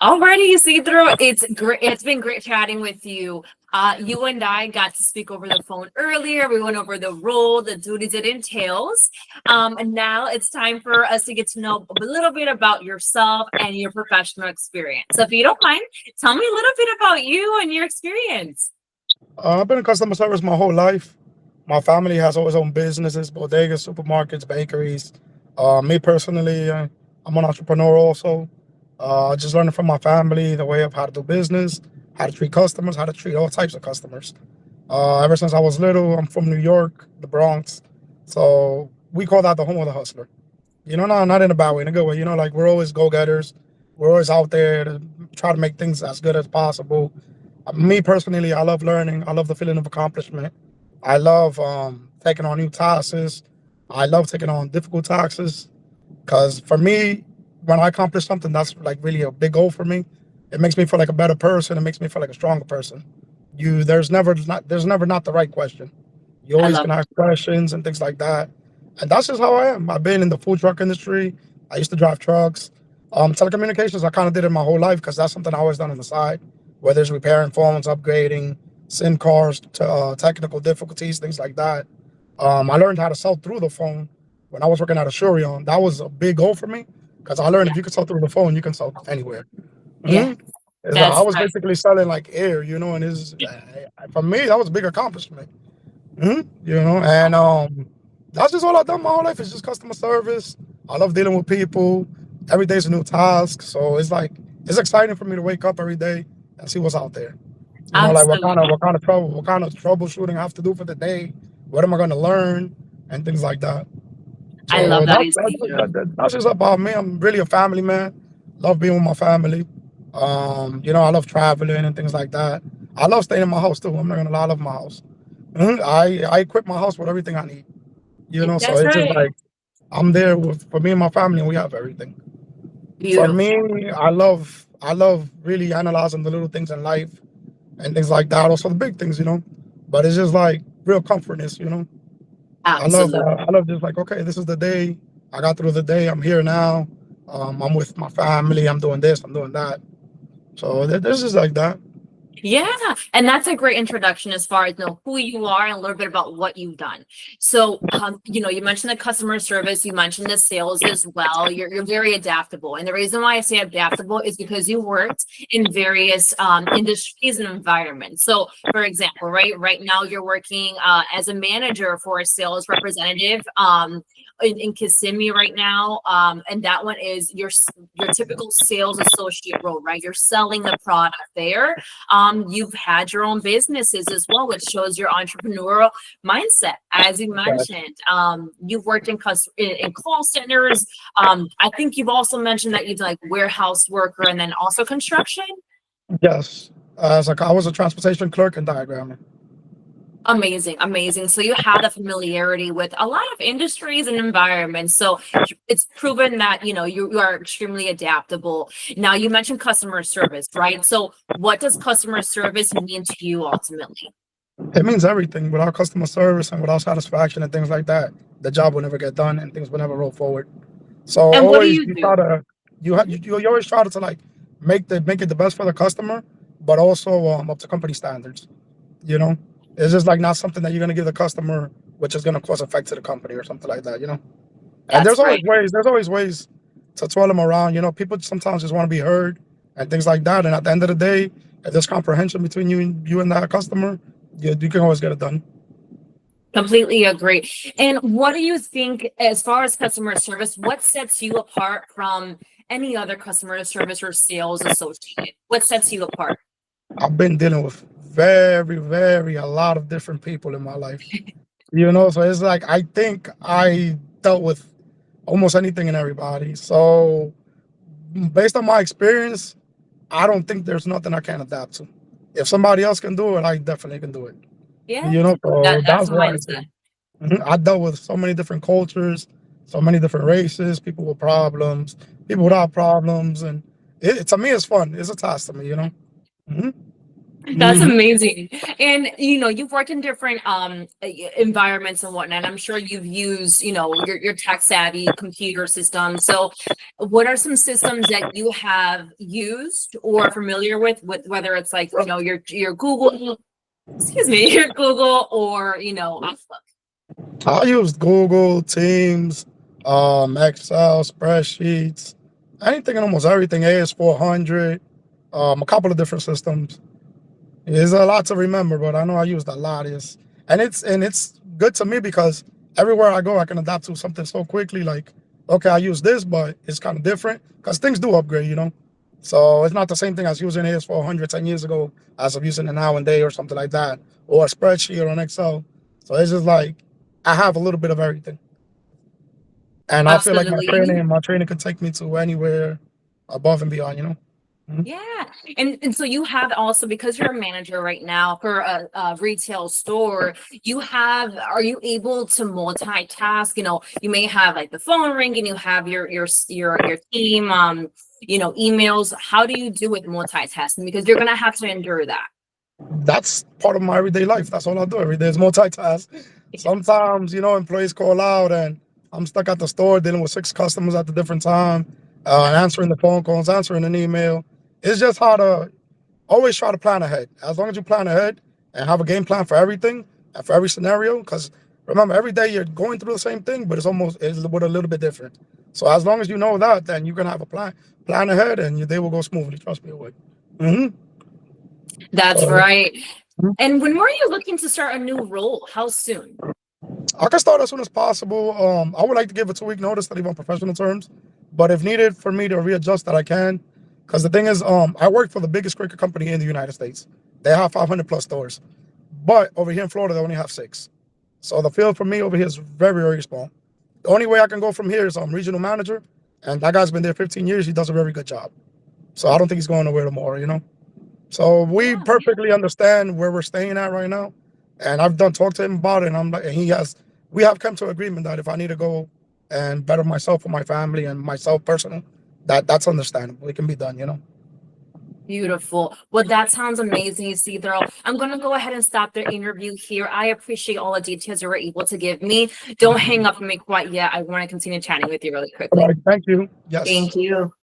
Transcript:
Alrighty, Isidro, it's great. It's been great chatting with you. You and I got to speak over the phone earlier. We went over the role, the duties it entails. And now it's time for us to get to know a little bit about yourself and your professional experience. So if you don't mind, tell me a little bit about you and your experience. I've been in customer service my whole life. My family has always owned businesses, bodegas, supermarkets, bakeries. Me personally, I'm an entrepreneur also. Just learning from my family the way of how to do business, how to treat customers, how to treat all types of customers. Ever since I was little, I'm from New York, the Bronx. So we call that the home of the hustler. Not in a bad way, in a good way. Like we're always go-getters. We're always out there to try to make things as good as possible. Me personally, I love learning. I love the feeling of accomplishment. I love taking on new tasks. I love taking on difficult tasks because for me, when I accomplish something, that's like really a big goal for me. It makes me feel like a better person. It makes me feel like a stronger person. There's never not the right question. You I always love can ask questions and things like that. And that's just how I am. I've been in the food truck industry. I used to drive trucks. Telecommunications, I kind of did it my whole life because that's something I always done on the side, whether it's repairing phones, upgrading, SIM cards, technical difficulties, things like that. I learned how to sell through the phone when I was working at a Shurion. That was a big goal for me because I learned yeah, if you can sell through the phone, you can sell anywhere. yeah. Mhm. I That's was right. basically selling like air, and for me, that was a big accomplishment. And that's just all I've done my whole life is just customer service. I love dealing with people. Every day's a new task, so it's exciting for me to wake up every day and see what's out there. Like Absolutely. what kind of troubleshooting I have to do for the day. What am I going to learn and things like that. I love So that, Isidro. that's just about me. I'm really a family man. Love being with my family. I love traveling and things like that. I love staying in my house too. I'm not gonna lie, I love my house. I equip my house with everything I need. So That's it's just right. like I'm there for me and my family, and we have everything. For Beautiful. me, I love really analyzing the little things in life and things like that. Also the big things. But it's just like real comfortness. I love just like, okay, this is the day. I got through the day. I'm here now. I'm with my family. I'm doing this. I'm doing that. So this is like that. Yeah, and that's a great introduction as far as know who you are and a little bit about what you've done. So, you mentioned the customer service, you mentioned the sales as well. You're very adaptable, and the reason why I say adaptable is because you worked in various industries and environments. So, for example, right now you're working as a manager for a sales representative. In Kissimmee right now, and that one is your typical sales associate role, right? You're selling the product there. You've had your own businesses as well, which shows your entrepreneurial mindset. As you mentioned, you've worked in call centers. I think you've also mentioned that you've done like warehouse worker and then also construction. Yes. It's like I was a transportation clerk and diagrammer. Amazing, amazing. So you have the familiarity with a lot of industries and environments. So it's proven that you are extremely adaptable. Now you mentioned customer service, right? So what does customer service mean to you ultimately? It means everything. Without customer service and without satisfaction and things like that, the job will never get done and things will never roll forward. So And what do always you you try do? to you always try to like make it the best for the customer, but also up to company standards. You know, it's just like not something that you're gonna give the customer, which is gonna cause effect to the company or something like that. And That's there's always right. ways. There's always ways to twirl them around. People sometimes just want to be heard and things like that. And at the end of the day, if there's comprehension between you and that customer, you can always get it done. Completely agree. And what do you think, as far as customer service, what sets you apart from any other customer service or sales associate? What sets you apart? I've been dealing with a lot of different people in my life. So it's like I think I dealt with almost anything and everybody. So based on my experience, I don't think there's nothing I can't adapt to. If somebody else can do it, I definitely can do it. Yeah, So that's that's the why I mindset. think. I dealt with so many different cultures, so many different races, people with problems, people Yeah. without problems, and to me, it's fun. It's a task to me. Mhm. That's Mhm. amazing. And you've worked in different environments and whatnot. I'm sure you've used, your tech savvy computer systems. So what are some systems that you have used or familiar with whether it's like, your Google, excuse me, your Google or, Outlook? I used Google, Teams, Excel, spreadsheets, anything and almost everything. AS400, a couple of different systems. There's a lot to remember, but I know I used a lot. Yes, and it's good to me because everywhere I go, I can adapt to something so quickly. Like, okay, I use this, but it's kind of different because things do upgrade, you know. So it's not the same thing as using AS400 10 years ago as of using it now and day or something like that, or a spreadsheet or an Excel. So it's just like I have a little bit of everything, and I feel like my Absolutely. training, my training can take me to anywhere above and beyond, you know. Mhm. Yeah. And so you have also, because you're a manager right now for a retail store, are you able to multitask? You may have like the phone ringing, you have your team, emails. How do you do with multitasking? Because you're gonna have to endure that. That's part of my everyday life. That's all I do every day is multitask. Sometimes, employees call out and I'm stuck at the store dealing with 6 customers at a different time, answering the phone calls, answering an email. It's just how to always try to plan ahead. As long as you plan ahead and have a game plan for everything and for every scenario, because remember, every day you're going through the same thing, but it's with a little bit different. So as long as you know that, then you're gonna have a plan ahead, and your day will go smoothly. Trust me, it would. hmm That's So. right. And when were you looking to start a new role? How soon? I can start as soon as possible. I would like to give a 2 week notice to leave on professional terms, but if needed for me to readjust that, I can. Because the thing is, I work for the biggest cricket company in the United States. They have 500 plus stores, but over here in Florida, they only have 6. So the field for me over here is very, very small. The only way I can go from here is regional manager, and that guy's been there 15 years. He does a very good job. So I don't think he's going nowhere tomorrow, you know? So we Yeah. perfectly understand where we're staying at right now, and I've done talk to him about it. And I'm like, and we have come to agreement that if I need to go and better myself for my family and myself personal, that's understandable. It can be done, you know. Beautiful. Well, that sounds amazing, Isidro. I'm going to go ahead and stop the interview here. I appreciate all the details you were able to give me. Don't hang up on me quite yet. I want to continue chatting with you really All quickly. right, thank you. Yes. Thank you.